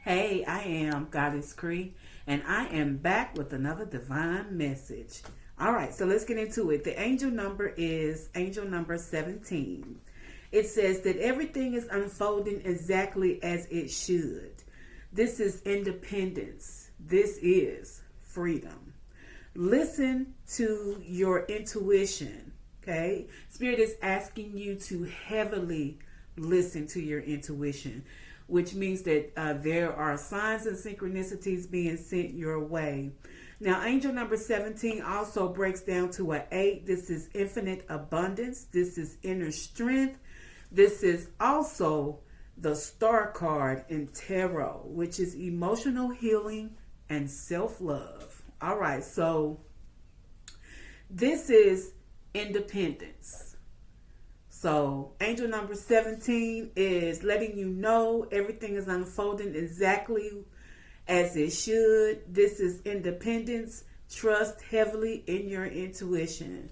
Hey, I am Goddess Cree, and I am back with another divine message. All right, so let's get into it. The angel number is angel number 17. It says that everything is unfolding exactly as it should. This is independence. This is freedom. Listen to your intuition, okay? Spirit is asking you to heavily listen to your intuition, which means that there are signs and synchronicities being sent your way. Now, angel number 17 also breaks down to an 8. This is infinite abundance. This is inner strength. This is also the star card in tarot, which is emotional healing and self-love. All right, so this is independence. So angel number 17 is letting you know everything is unfolding exactly as it should. This is independence. Trust heavily in your intuition.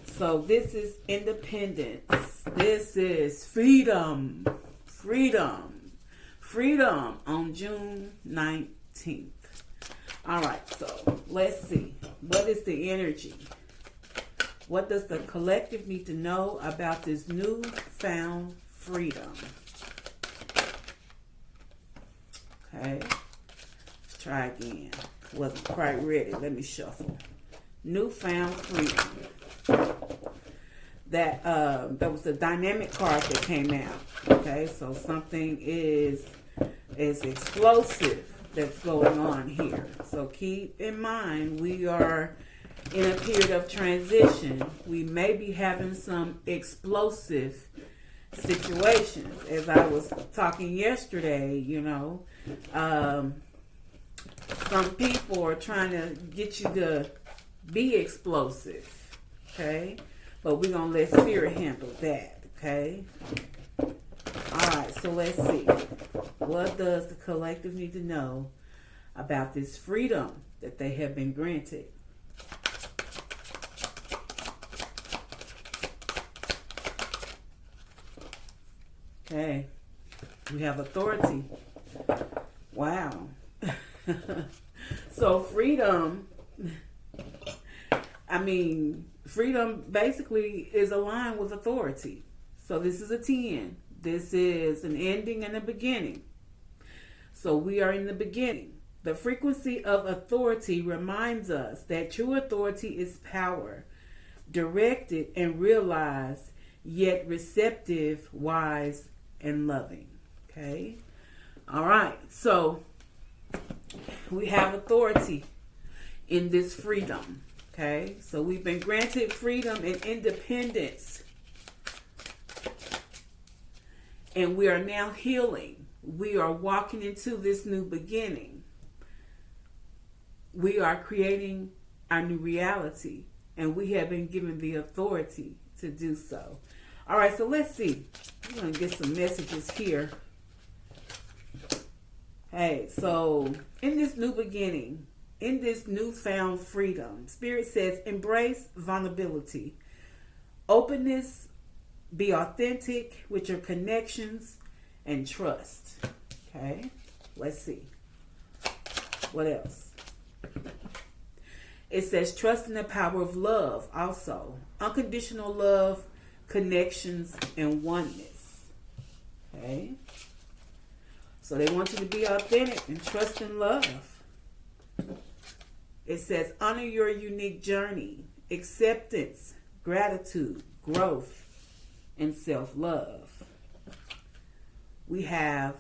So this is independence. This is freedom. Freedom. Freedom on June 19th. All right, so let's see. What is the energy? What does the collective need to know about this newfound freedom? Okay, let's try again. Wasn't quite ready. Let me shuffle. Newfound freedom. That was the dynamic card that came out. Okay, so something is explosive that's going on here. So keep in mind, we are in a period of transition. We may be having some explosive situations. As I was talking yesterday, some people are trying to get you to be explosive, okay? But we're going to let spirit handle that, okay? All right, so let's see. What does the collective need to know about this freedom that they have been granted? Okay, we have authority. Wow. So freedom, freedom basically is aligned with authority. So this is a 10. This is an ending and a beginning. So we are in the beginning. The frequency of authority reminds us that true authority is power, directed and realized, yet receptive, wise, and loving. Okay? All right. So we have authority in this freedom. Okay? So we've been granted freedom and independence. And we are now healing. We are walking into this new beginning. We are creating our new reality. And we have been given the authority to do so. All right, so let's see. I'm going to get some messages here. Hey, so in this new beginning, in this newfound freedom, Spirit says embrace vulnerability, openness, be authentic with your connections, and trust. Okay, let's see. What else? It says trust in the power of love also. Unconditional love, connections, and oneness. Okay? So they want you to be authentic and trust in love. It says honor your unique journey, acceptance, gratitude, growth, and self-love. We have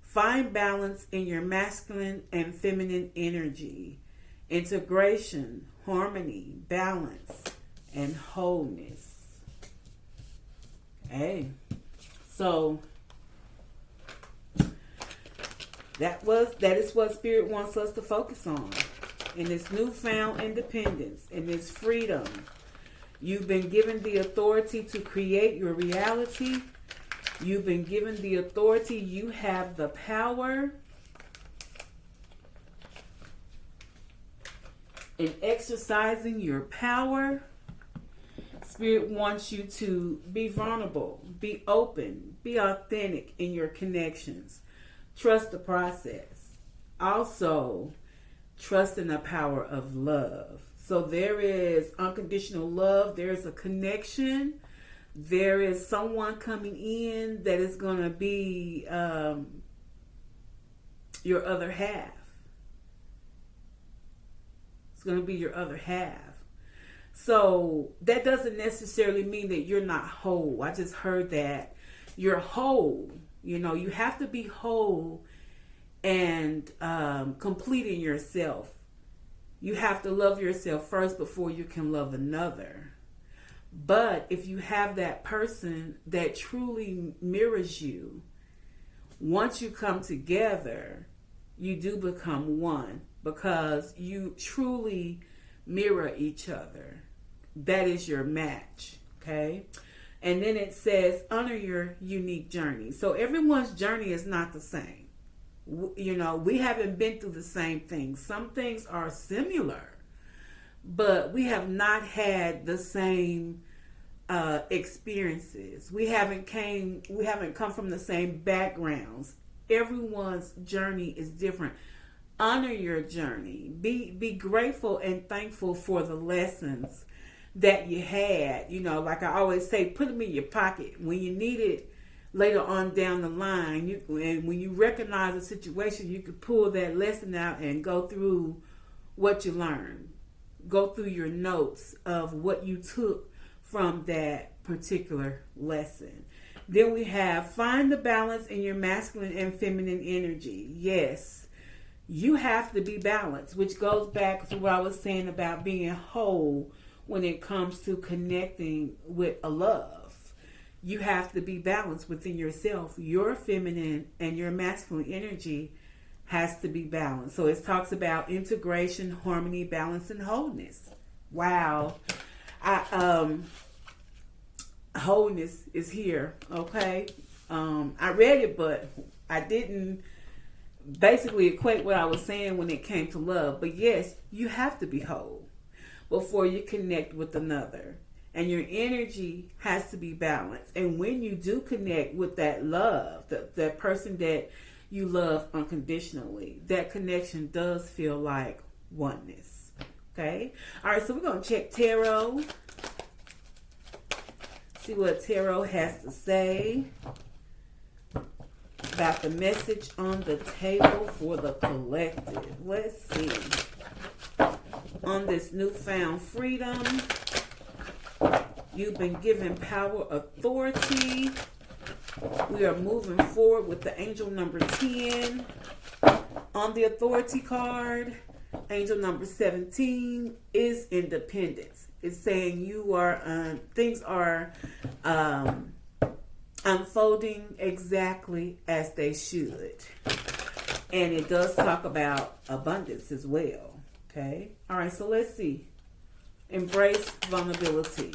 find balance in your masculine and feminine energy, integration, harmony, balance, and wholeness. Okay, so that is what Spirit wants us to focus on in this newfound independence, in this freedom. You've been given the authority to create your reality. You've been given the authority. You have the power. In exercising your power, Spirit wants you to be vulnerable, be open, be authentic in your connections. Trust the process. Also, trust in the power of love. So there is unconditional love. There is a connection. There is someone coming in that is going to be your other half. It's going to be your other half. So that doesn't necessarily mean that you're not whole. I just heard that you're whole. You know, you have to be whole and complete in yourself. You have to love yourself first before you can love another. But if you have that person that truly mirrors you, once you come together, you do become one because you truly mirror each other. That is your match, okay? And then it says, honor your unique journey. So everyone's journey is not the same. You know, we haven't been through the same things. Some things are similar, but we have not had the same experiences. We haven't come from the same backgrounds. Everyone's journey is different. Honor your journey. Be grateful and thankful for the lessons that you had. You know, like I always say, put them in your pocket when you need it later on down the line. And when you recognize a situation, you could pull that lesson out and go through what you learned. Go through your notes of what you took from that particular lesson. Then we have find the balance in your masculine and feminine energy. Yes, you have to be balanced, which goes back to what I was saying about being whole when it comes to connecting with a love. You have to be balanced within yourself. Your feminine and your masculine energy has to be balanced. So it talks about integration, harmony, balance, and wholeness. Wow. Wholeness is here, okay? I read it, but I didn't basically equate what I was saying when it came to love. But yes, you have to be whole before you connect with another. And your energy has to be balanced. And when you do connect with that love, that person that you love unconditionally, that connection does feel like oneness. Okay? All right, so we're going to check tarot. See what tarot has to say about the message on the table for the collective. Let's see. On this newfound freedom, you've been given power, authority. We are moving forward with the angel number 10. On the authority card, angel number 17 is independence. It's saying you are things are unfolding exactly as they should. And it does talk about abundance as well. Okay. All right. So let's see. Embrace vulnerability.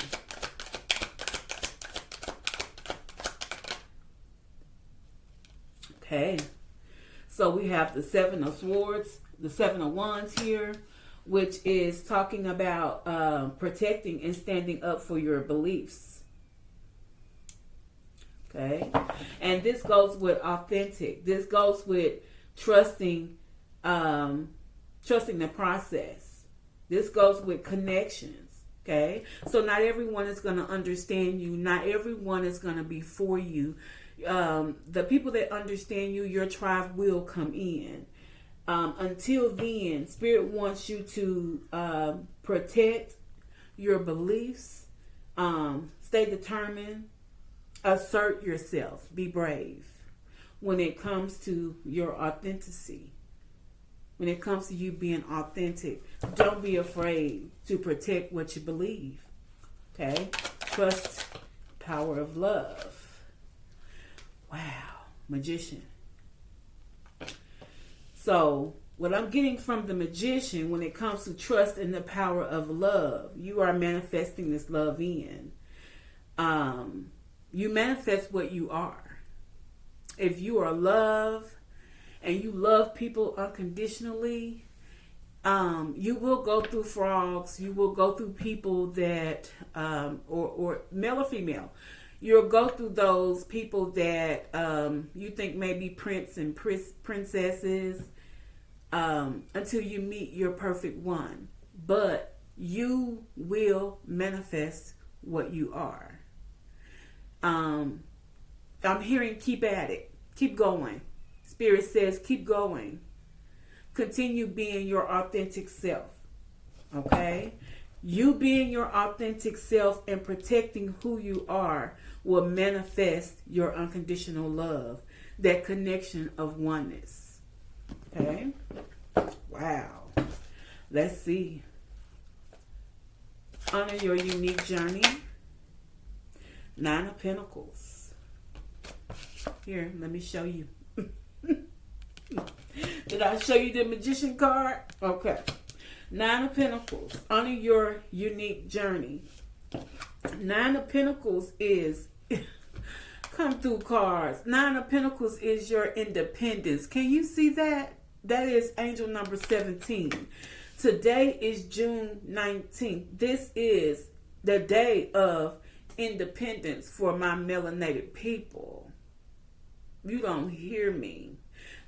Okay. So we have the Seven of Swords, the Seven of Wands here, which is talking about protecting and standing up for your beliefs. Okay. And this goes with authentic. This goes with trusting the process. This goes with connections. Okay. So not everyone is going to understand you. Not everyone is going to be for you. The people that understand you, your tribe will come in. Until then, Spirit wants you to protect your beliefs, stay determined, assert yourself, be brave when it comes to your authenticity. When it comes to you being authentic, don't be afraid to protect what you believe. Okay? Trust, power of love. Wow. Magician. So, what I'm getting from the Magician when it comes to trust and the power of love, you are manifesting this love in. You manifest what you are. If you are love and you love people unconditionally, you will go through frogs. You will go through people that, or male or female, You'll go through those people that you think may be prince and princesses until you meet your perfect one. But you will manifest what you are. I'm hearing keep at it. Keep going. Spirit says keep going. Continue being your authentic self. Okay? You being your authentic self and protecting who you are will manifest your unconditional love. That connection of oneness. Okay? Wow. Let's see. Honor your unique journey. 9 of Pentacles. Here, let me show you. Did I show you the Magician card? Okay. 9 of Pentacles. Honor your unique journey. 9 of Pentacles is come through cards. 9 of Pentacles is your independence. Can you see that? That is angel number 17. Today is June 19th. This is the day of independence for my melanated people. You don't hear me.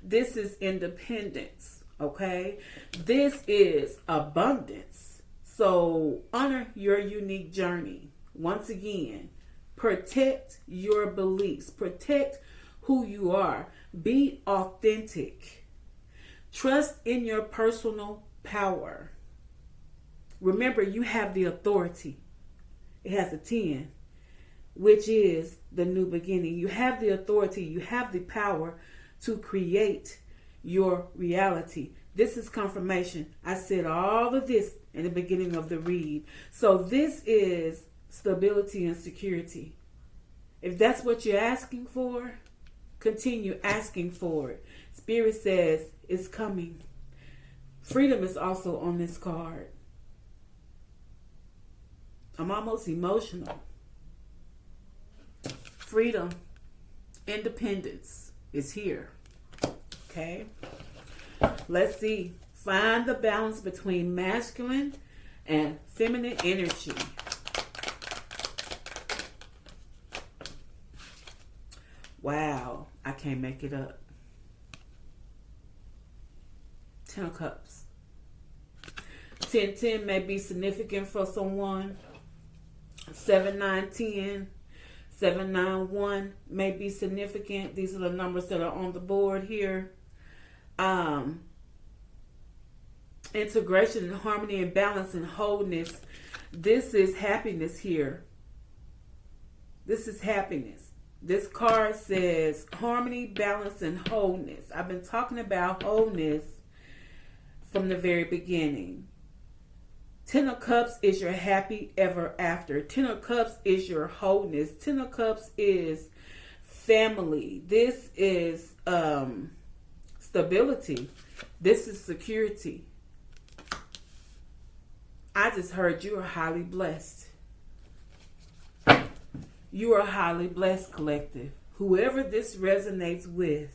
This is independence, okay? This is abundance. So honor your unique journey. Once again, protect your beliefs. Protect who you are. Be authentic. Trust in your personal power. Remember, you have the authority. It has a 10, which is the new beginning. You have the authority. You have the power to create your reality. This is confirmation. I said all of this in the beginning of the read. So this is stability and security. If that's what you're asking for, continue asking for it. Spirit says it's coming. Freedom is also on this card. I'm almost emotional. Freedom, independence is here. Okay? Let's see. Find the balance between masculine and feminine energy. Wow. I can't make it up. 10 of Cups. 10-10 may be significant for someone. 7-9-10. 7-9-1 may be significant. These are the numbers that are on the board here. Integration and harmony and balance and wholeness. This is happiness here. This is happiness. This card says harmony, balance, and wholeness. I've been talking about wholeness from the very beginning. 10 of Cups is your happy ever after. 10 of Cups is your wholeness. 10 of Cups is family. This is stability. This is security. I just heard you are highly blessed. You are highly blessed, collective. Whoever this resonates with,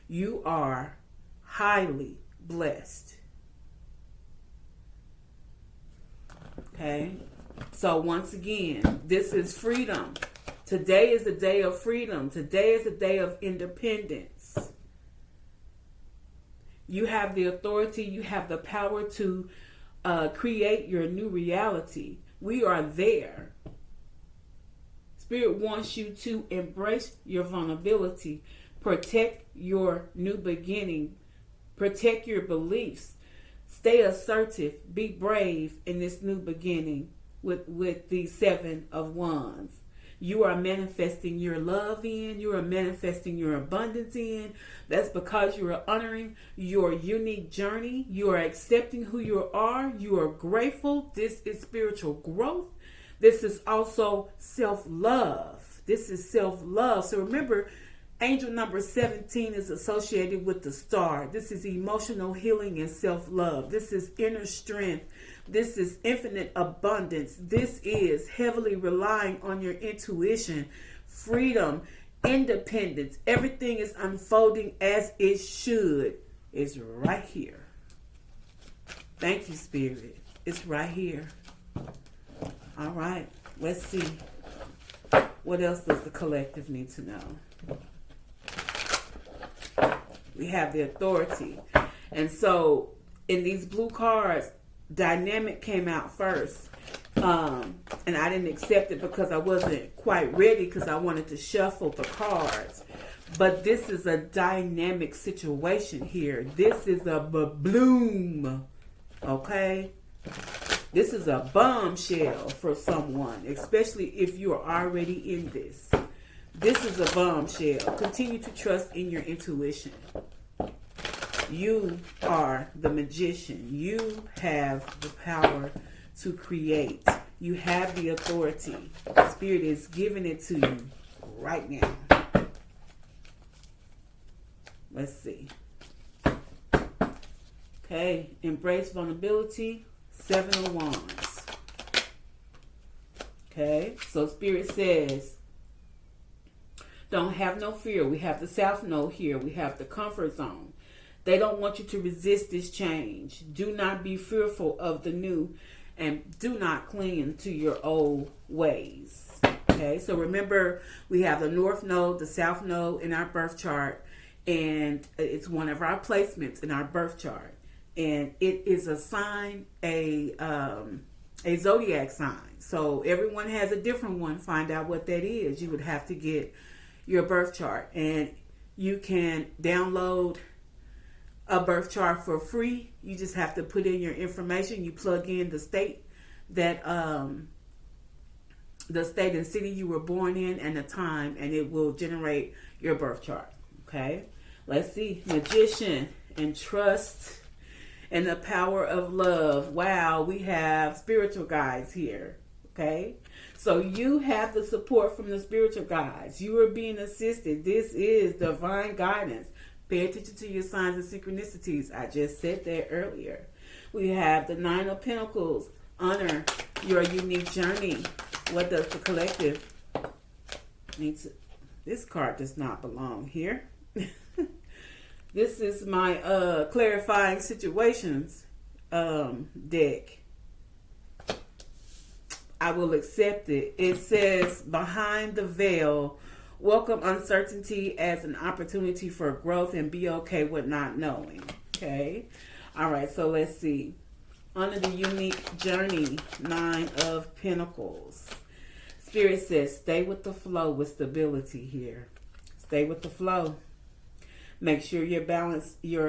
you are highly blessed. Okay? So once again, this is freedom. Today is the day of freedom. Today is the day of independence. You have the authority. You have the power to create your new reality. We are there. Spirit wants you to embrace your vulnerability. Protect your new beginning. Protect your beliefs. Stay assertive. Be brave in this new beginning with the 7 of Wands. You are manifesting your love in. You are manifesting your abundance in. That's because you are honoring your unique journey. You are accepting who you are. You are grateful. This is spiritual growth. This is also self-love. This is self-love. So remember, angel number 17 is associated with the star. This is emotional healing and self-love. This is inner strength. This is infinite abundance. This is heavily relying on your intuition, freedom, independence. Everything is unfolding as it should. It's right here. Thank you, Spirit. It's right here. All right. Let's see. What else does the collective need to know? We have the authority. And so in these blue cards, dynamic came out first. And I didn't accept it because I wasn't quite ready, because I wanted to shuffle the cards. But this is a dynamic situation here. This is a bloom. Okay? This is a bombshell for someone, especially if you are already in this. This is a bombshell. Continue to trust in your intuition. You are the magician. You have the power to create. You have the authority. Spirit is giving it to you right now. Let's see. Okay, embrace vulnerability. 7 of Wands. Okay, so Spirit says, don't have no fear. We have the South Node here. We have the comfort zone. They don't want you to resist this change. Do not be fearful of the new, and do not cling to your old ways. Okay, so remember, we have the North Node, the South Node in our birth chart, and it's one of our placements in our birth chart. And it is a sign, a zodiac sign. So everyone has a different one. Find out what that is. You would have to get your birth chart, and you can download a birth chart for free. You just have to put in your information. You plug in the state that the state and city you were born in and the time, and it will generate your birth chart. Okay, let's see. Magician and trust and the power of love. Wow, we have spiritual guides here. Okay, so you have the support from the spiritual guides. You are being assisted. This is divine guidance. Pay attention to your signs and synchronicities. I just said that earlier. We have the 9 of Pentacles. Honor your unique journey. What does the collective need to... This card does not belong here. This is my clarifying situations deck. I will accept it. It says, behind the veil, welcome uncertainty as an opportunity for growth and be okay with not knowing. Okay. All right. So let's see. Under the unique journey, 9 of Pentacles. Spirit says, stay with the flow with stability here. Stay with the flow. Make sure you balance your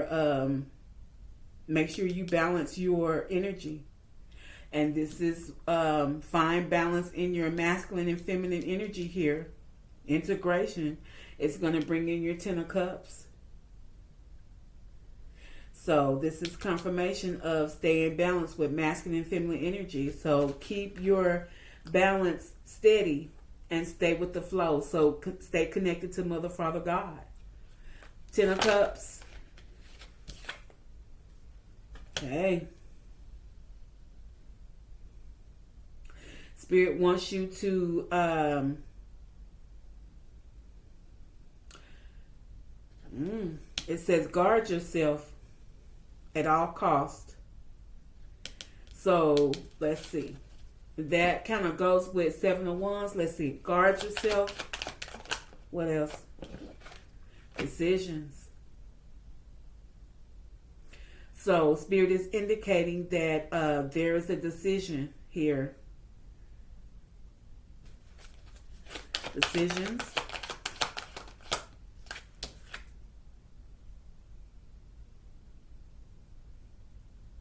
energy. And this is find balance in your masculine and feminine energy here. Integration. It's going to bring in your 10 of Cups. So this is confirmation of staying balanced with masculine and feminine energy. So keep your balance steady and stay with the flow. So stay connected to Mother, Father, God. 10 of Cups. Okay. Spirit wants you to it says guard yourself at all cost. So let's see. That kind of goes with 7 of Wands. Let's see. Guard yourself. What else? Decisions. So Spirit is indicating that there is a decision here. Decisions.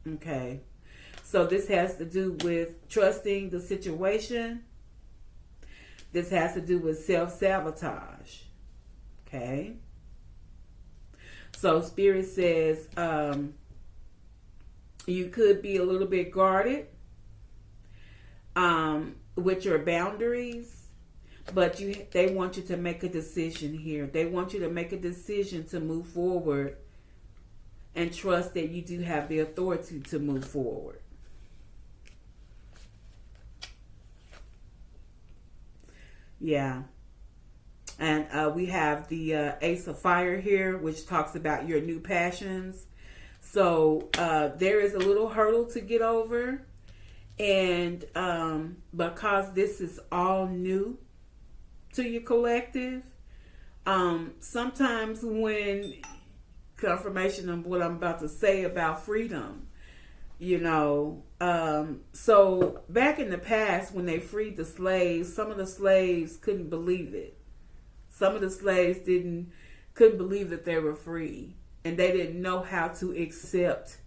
Okay. So this has to do with trusting the situation. This has to do with self-sabotage. Okay. So Spirit says you could be a little bit guarded with your boundaries. But they want you to make a decision here. They want you to make a decision to move forward and trust that you do have the authority to move forward. Yeah. And we have the Ace of Fire here, which talks about your new passions. So there is a little hurdle to get over. And because this is all new, to your collective. Sometimes when confirmation of what I'm about to say about freedom, so back in the past when they freed the slaves, some of the slaves couldn't believe it. Some of the slaves couldn't believe that they were free, and they didn't know how to accept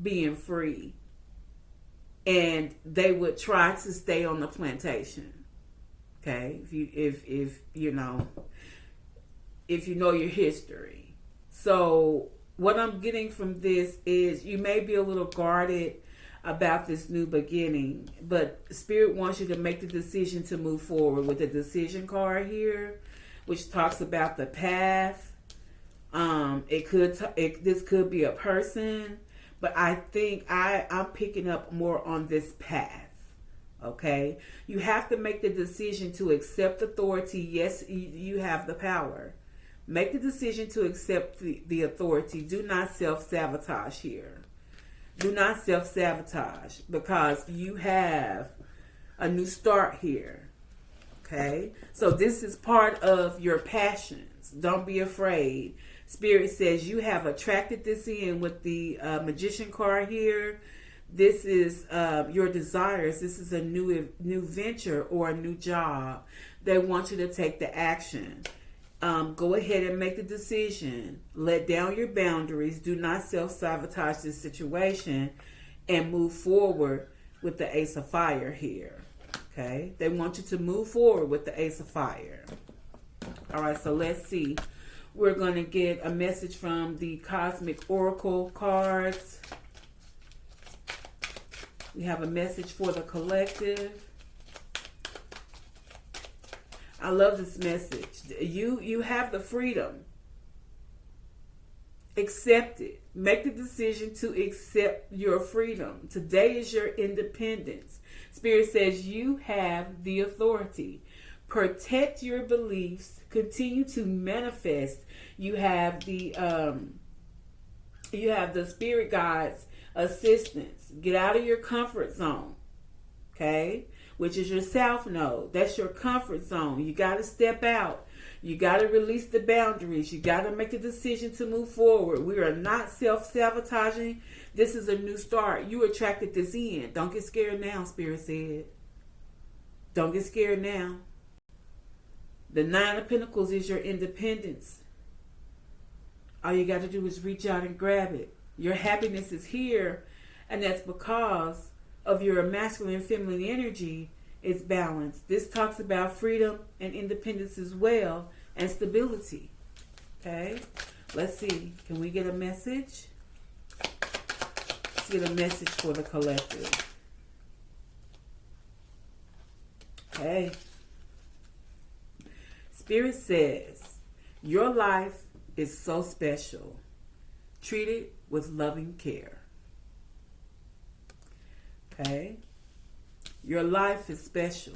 being free, and they would try to stay on the plantation. Okay, if you know your history. So what I'm getting from this is you may be a little guarded about this new beginning, but Spirit wants you to make the decision to move forward with the decision card here, which talks about the path. This could be a person, but I think I'm picking up more on this path. Okay, you have to make the decision to accept authority. Yes, you have the power. Make the decision to accept the authority. Do not self-sabotage here. Do not self-sabotage, because you have a new start here. Okay, so this is part of your passions. Don't be afraid. Spirit says you have attracted this in with the magician card here. This is your desires. This is a new venture or a new job. They want you to take the action. Go ahead and make the decision. Let down your boundaries. Do not self-sabotage this situation, and move forward with the Ace of Fire here. Okay? They want you to move forward with the Ace of Fire. All right, so let's see. We're going to get a message from the Cosmic Oracle cards. We have a message for the collective. I love this message. You have the freedom. Accept it. Make the decision to accept your freedom. Today is your independence. Spirit says you have the authority. Protect your beliefs. Continue to manifest. You have the spirit guides assistance. Get out of your comfort zone. Okay? Which is your south node. That's your comfort zone. You got to step out. You got to release the boundaries. You got to make a decision to move forward. We are not self-sabotaging. This is a new start. You attracted this in. Don't get scared now, Spirit said. Don't get scared now. The Nine of Pentacles is your independence. All you got to do is reach out and grab it. Your happiness is here, and that's because of your masculine and feminine energy is balanced. This talks about freedom and independence as well, and stability. Okay? Let's see. Can we get a message? Let's get a message for the collective. Okay. Spirit says, your life is so special. Treat it with loving care. Okay? Your life is special.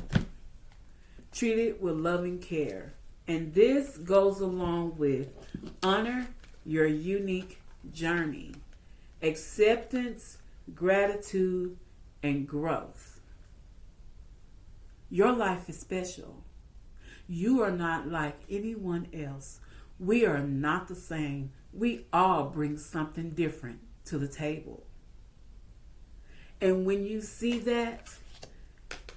Treat it with loving care. And this goes along with honor your unique journey, acceptance, gratitude, and growth. Your life is special. You are not like anyone else. We are not the same. We all bring something different to the table. And when you see that,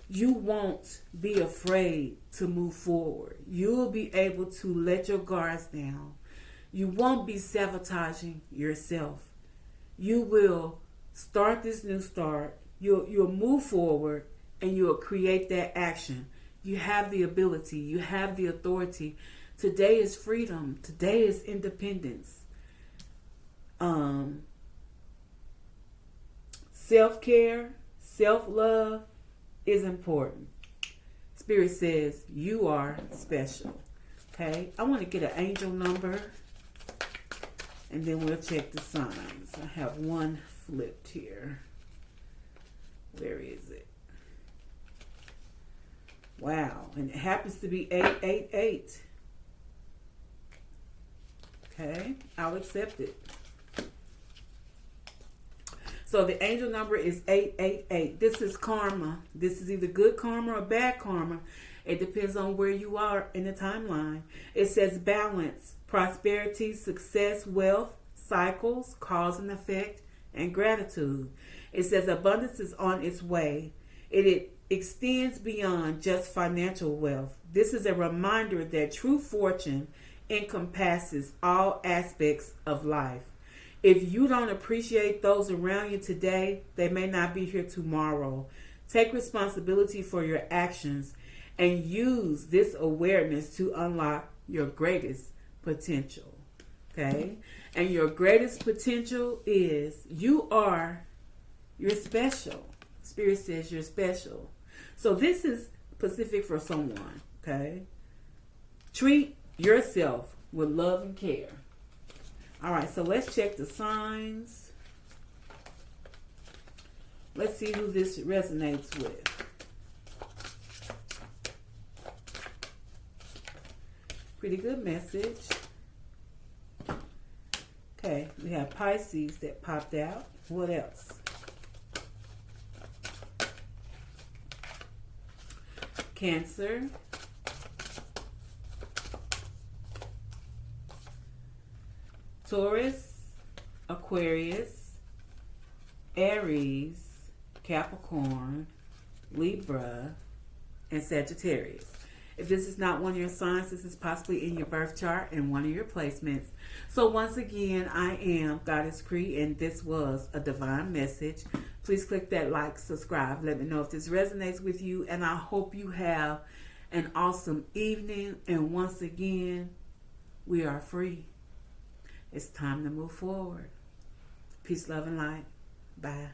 you won't be afraid to move forward. You'll be able to let your guards down. You won't be sabotaging yourself. You will start this new start. You'll move forward, and you'll create that action. You have the ability. You have the authority. Today is freedom. Today is independence. Self-care, self-love is important. Spirit says you are special. Okay, I want to get an angel number, and then we'll check the signs. I have one flipped here. Where is it? Wow, and it happens to be 888. Okay, I'll accept it. So the angel number is 888. This is karma. This is either good karma or bad karma. It depends on where you are in the timeline. It says balance, prosperity, success, wealth, cycles, cause and effect, and gratitude. It says abundance is on its way. It extends beyond just financial wealth. This is a reminder that true fortune encompasses all aspects of life. If you don't appreciate those around you today, they may not be here tomorrow. Take responsibility for your actions and use this awareness to unlock your greatest potential. Okay? And your greatest potential is you're special. Spirit says you're special. So this is specific for someone. Okay? Treat yourself with love and care. All right, so let's check the signs. Let's see who this resonates with. Pretty good message. Okay, we have Pisces that popped out. What else? Cancer. Taurus, Aquarius, Aries, Capricorn, Libra, and Sagittarius. If this is not one of your signs, this is possibly in your birth chart and one of your placements. So once again, I am Goddess Cree, and this was a divine message. Please click that like, subscribe. Let me know if this resonates with you, and I hope you have an awesome evening. And once again, we are free. It's time to move forward. Peace, love, and light. Bye.